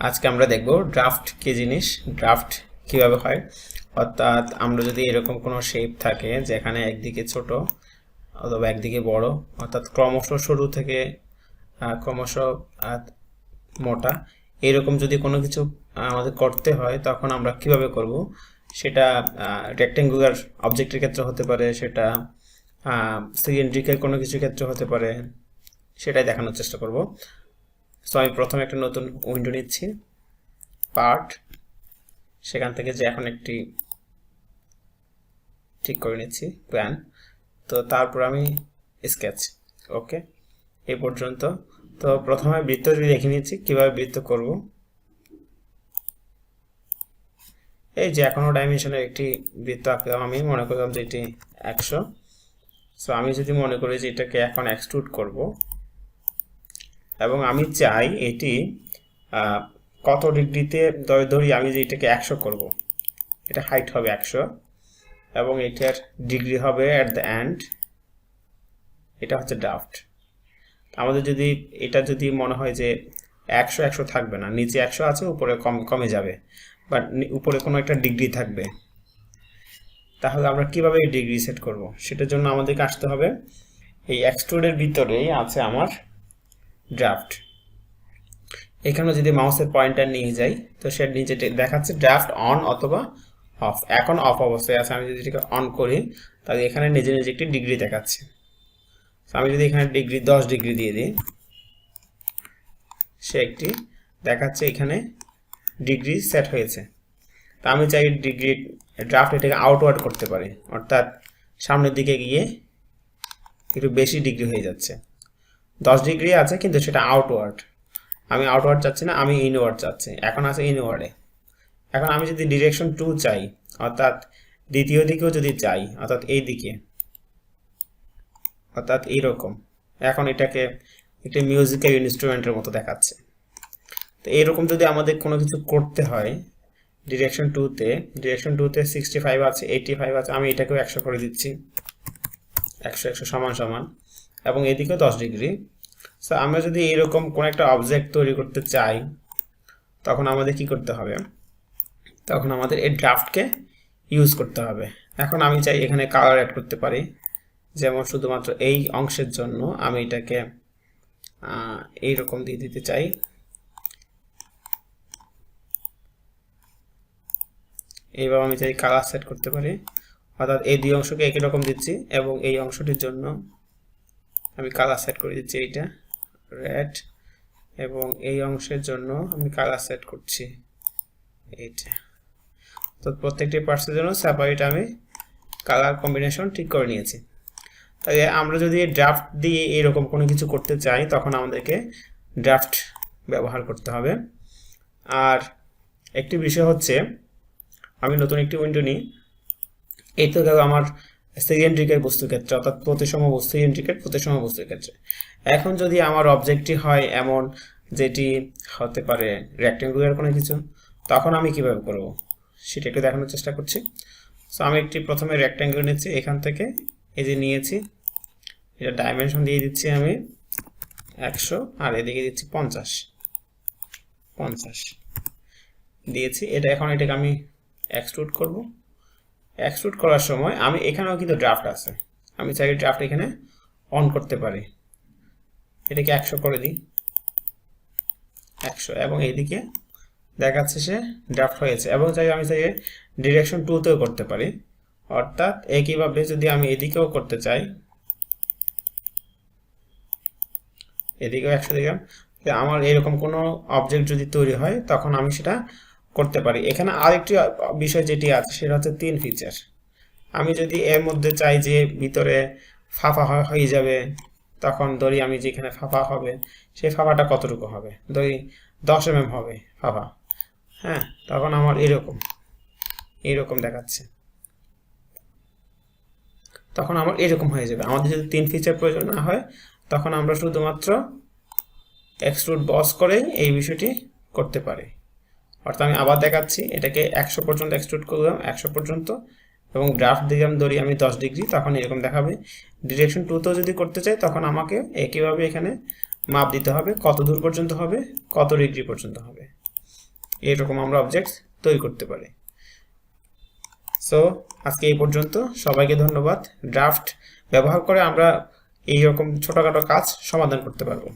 আজকে আমরা দেখব ড্রাফট কি জিনিস, ড্রাফট কিভাবে হয়। অর্থাৎ আমরা যদি এরকম কোনো শেপ থাকে যেখানে একদিকে ছোট অথবা একদিকে বড়, অর্থাৎ ক্রমশ সরু থেকে ক্রমশ মোটা, এরকম যদি কোনো কিছু আমাদের করতে হয় তখন আমরা কিভাবে করব, সেটা রেক্টেঙ্গুলার অবজেক্টের ক্ষেত্রে হতে পারে, সেটা সিলিন্ড্রিক্যাল কোনো কিছুর ক্ষেত্রে হতে পারে, সেটাই দেখানোর চেষ্টা করব। সো আমি প্রথমে একটা নতুন উইন্ডো নিচ্ছি, পার্ট, সেখান থেকে যে এখন একটি ঠিক করে নিচ্ছি প্ল্যান। তো তারপর আমি স্কেচ, ওকে, এই পর্যন্ত। তো প্রথমে বৃত্তটি রেখে নিচ্ছি, কিভাবে বৃত্ত করব। এই যে এখনো ডাইমেনশনের একটি বৃত্ত আঁকলাম, আমি মনে করলাম যে এটি 100। সো আমি যদি মনে করি যে এটাকে এখন এক্সট্রুড করব এবং আমি চাই এটি কত ডিগ্রিতে ধরি আমি যে এটাকে 100 করব, এটা হাইট হবে 100 এবং এটার ডিগ্রি হবে অ্যাট দ্য এন্ড, এটা হচ্ছে ড্রাফট। আমাদের যদি এটা যদি মনে হয় যে 100 থাকবে না, নিচে 100 আছে, উপরে কমে যাবে, বাট উপরে কোনো একটা ডিগ্রি থাকবে, তাহলে আমরা কিভাবে এই ডিগ্রি সেট করব? সেটার জন্য আমাদেরকে আসতে হবে এই এক্সট্রুডের ভিতরেই আছে আমার ড্রাফট। এখানে যদি মাউসের পয়েন্টার নিয়ে যাই তো সে নিচে দেখাচ্ছে ড্রাফট অন অথবা অফ। এখন অফ অবস্থায় আছে, আমি যদি এটাকে অন করি তাহলে এখানে নিজে নিজে একটি ডিগ্রি দেখাচ্ছে। আমি যদি এখানে ডিগ্রি 10 ডিগ্রি দিয়ে দিই, সে একটি দেখাচ্ছে এখানে ডিগ্রি সেট হয়েছে। তা আমি চাই ডিগ্রি ড্রাফট এটাকে আউটওয়ার্ড করতে পারি, অর্থাৎ সামনের দিকে গিয়ে একটু বেশি ডিগ্রি হয়ে যাচ্ছে। 10 ডিগ্রি আছে কিন্তু সেটা আউটওয়ার্ড, আমি আউটওয়ার্ড চাচ্ছি না, আমি ইনওয়ার্ড চাচ্ছি। এখন আছে ইনওয়ার্ডে। এখন আমি যদি ডিরেকশন 2 চাই, অর্থাৎ দ্বিতীয় দিকেও যদি চাই, অর্থাৎ এই দিকে, অর্থাৎ এইরকম, এখন এটাকে একটি মিউজিক্যাল ইনস্ট্রুমেন্টের মতো দেখাচ্ছে। তো এইরকম যদি আমাদের কোনো কিছু করতে হয় ডিরেকশন 2তে 65 আছে, 85 আছে, আমি এটাকেও 100 করে দিচ্ছি, 100 সমান সমান, এবং এদিকেও 10 ডিগ্রি। সো আমরা যদি এরকম কোন একটা অবজেক্ট তৈরি করতে চাই তখন আমাদের কি করতে হবে? তখন আমাদের এই ড্রাফটকে ইউজ করতে হবে। এখন আমি চাই এখানে কালার অ্যাড করতে পারি, যেমন শুধুমাত্র এই অংশের জন্য আমি এটাকে এইরকম দিয়ে দিতে চাই। এইভাবে আমি চাই কালার সেট করতে পারি, অর্থাৎ এই দুই অংশকে একই রকম দিচ্ছি এবং এই অংশটির জন্য আমি কালার সেট করে দিচ্ছি এইটা রেড, এবং এই অংশের জন্য আমি কালার সেট করছি এইটা। তো প্রত্যেকটি পার্টসের জন্য সেপারেট আমি কালার কম্বিনেশন ঠিক করে নিয়েছি। তাই আমরা যদি ড্রাফট দিয়ে এরকম কোনো কিছু করতে চাই তখন আমাদেরকে ড্রাফট ব্যবহার করতে হবে। আর একটি বিষয় হচ্ছে, আমি নতুন একটি উইন্ডো নিই, এই তো গেল আমার সিলিন্ড্রিক্যাল বস্তুর ক্ষেত্রে, অর্থাৎ প্রতিসম বস্তু, সিলিন্ড্রিক্যাল প্রতিসম বস্তুর ক্ষেত্রে। এখন যদি আমার অবজেক্টটি হয় এমন যেটি হতে পারে রেক্টেঙ্গুলার কোনো কিছু, তখন আমি কিভাবে করব সেটা একটু দেখানোর চেষ্টা করছি। সো আমি একটি প্রথমে রেক্টেঙ্গুলার নিচ্ছি, এখান থেকে এই যে নিয়েছি, এটা ডাইমেনশন দিয়ে দিচ্ছি আমি 100 আর এদিকে দিচ্ছি 50 দিয়েছি। এটা এখন এটাকে আমি এক্সট্রুড করব। এক্সট্রুড করার সময় আমি এখানেও কিন্তু ড্রাফট আছে, আমি চাই ড্রাফট এখানে অন করতে পারি, এটাকে 100 করে দিই, 100, এবং এইদিকে দেখাচ্ছে সে ড্রাফট হয়েছে। এবং চাই আমি চাই ডিরেকশন 2তেও করতে পারি, অর্থাৎ একইভাবে যদি আমি এদিকেও করতে চাই, এদিকেও 100 দিলাম, আমার এরকম কোনো অবজেক্ট যদি তৈরি হয় তখন আমি সেটা করতে পারি। এখানে আরেকটি বিষয় যেটি আছে সেটা হচ্ছে 3 ফিচার। আমি যদি এর মধ্যে চাই যে ভিতরে ফাঁপা হয়ে যাবে, তখন ধরি আমি যেখানে ফাঁপা হবে সেই ফাঁপাটা কতটুকু হবে, ধরি 10 mm হবে ফাঁপা, হ্যাঁ, তখন আমার এইরকম দেখাচ্ছে, তখন আমার এরকম হয়ে যাবে। আমাদের যদি 3 ফিচার প্রয়োজন না হয় তখন আমরা শুধুমাত্র এক্সট্রুড বস করে এই বিষয়টি করতে পারি। অর্থাৎ আমি আবার দেখাচ্ছি, এটাকে 100 পর্যন্ত এক্সট্রুড করলাম, 100 পর্যন্ত, এবং ড্রাফট দিলাম ধরি আমি 10 ডিগ্রি, তখন এরকম দেখাবে। ডিরেকশন 2তেও যদি করতে চাই তখন আমাকে একইভাবে এখানে মাপ দিতে হবে কত দূর পর্যন্ত হবে, কত ডিগ্রি পর্যন্ত হবে। এরকম আমরা অবজেক্ট তৈরি করতে পারি। সো আজকে এই পর্যন্ত, সবাইকে ধন্যবাদ। ড্রাফট ব্যবহার করে আমরা এইরকম ছোটখাটো কাজ সমাধান করতে পারবো।